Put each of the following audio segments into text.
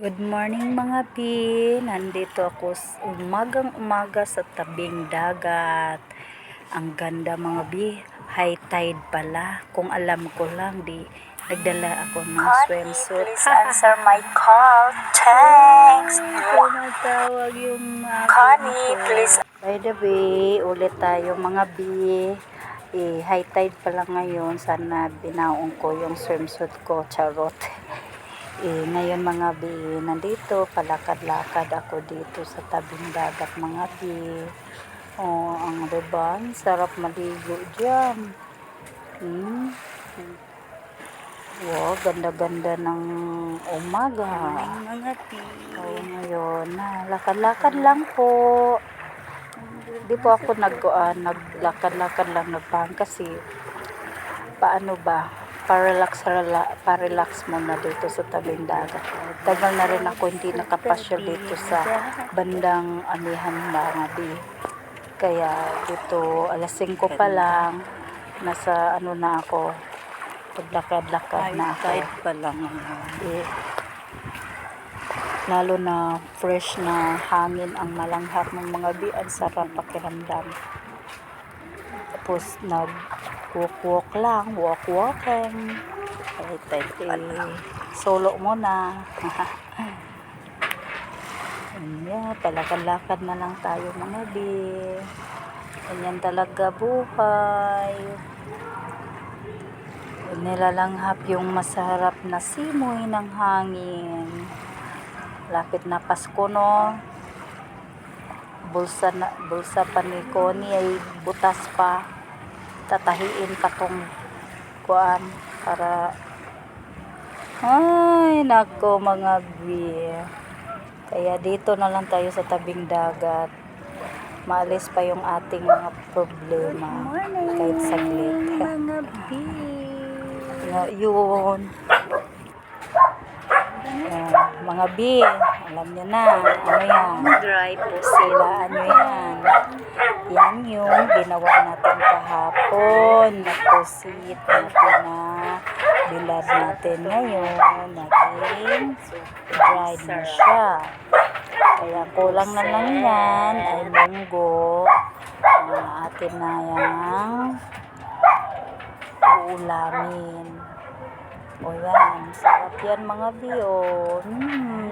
Good morning mga pi. Nandito ako umagang-umaga sa tabing dagat. Ang ganda mga bi. High tide pala. Kung alam ko lang, nagdala ako ng swimsuit. Please answer my call. Thanks. Tumatawag yung Connie, please. By the way, ulit tayo mga bi. High tide pala ngayon. Sana binaong ko yung swimsuit ko. Charot. Ngayon mga bi, nandito, palakad-lakad ako dito sa tabing dagat mga bi. Ang riban, sarap maligo dyan. Wow, ganda-ganda ng umaga. Mga bi. Ngayon, lakad-lakad lang po. Di po ako naglakad-lakad lang nagpahang kasi paano ba? Parelax muna dito sa tabing dagat. Tagal na rin ako hindi nakapasyal dito sa bandang amihan mga bi. Kaya dito alas 5 pa lang nasa na ako. Paglakad-lakad na ako. Pa lang. Lalo na fresh na hangin ang malanghap ng mga bi. Ang sarap pakiramdam. Tapos walk lang, walking. Solo muna. Palakad-lakad na lang tayo mga bi. Ganyan talaga buhay. Nilalanghap yung masarap na simoy ng hangin. Lapit na Pasko, no? Bulsa pa ni Connie ay butas pa. Tatahiin pa tong kuan para ay nako mga bi. Kaya dito na lang tayo sa tabing dagat. Maalis pa yung ating mga problema kahit saglit. Mga bi. Yun. Mga bi, alam nyo na, yan? Dry po. Silaan nyo yan. Yan yung ginawa natin kahapon. Napusit natin na bilad natin ngayon. Naging dried na siya. Kaya kulang na lang yan ay munggo. Atin na yung uulamin. O yan, sarap yan mga biyo.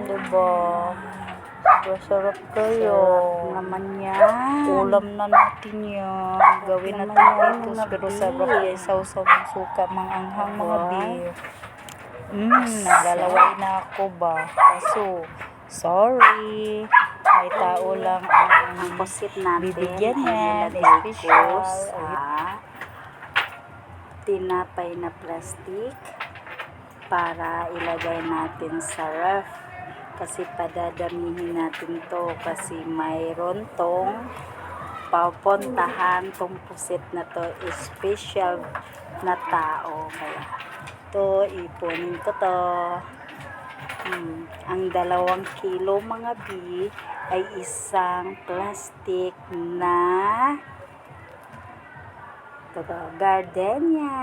Diba? Sarap kayo. Sarap naman yan. Ulam na natin yan. Gawin natin dito. Pero sarap yan. Sausaw ng suka, manganghang mga biyo. Naglalaway na ako ba? Kaso, sorry. May tao lang ang Pusit natin. bibigyan yan. Special. Special. Tinapay na plastic para ilagay natin sa ref kasi padadamihin natin to kasi mayroon tong papuntahan tong pusit na to special na tao kaya to ipunin ko to. Ang 2 kilo mga bi ay isang plastic na gardenia.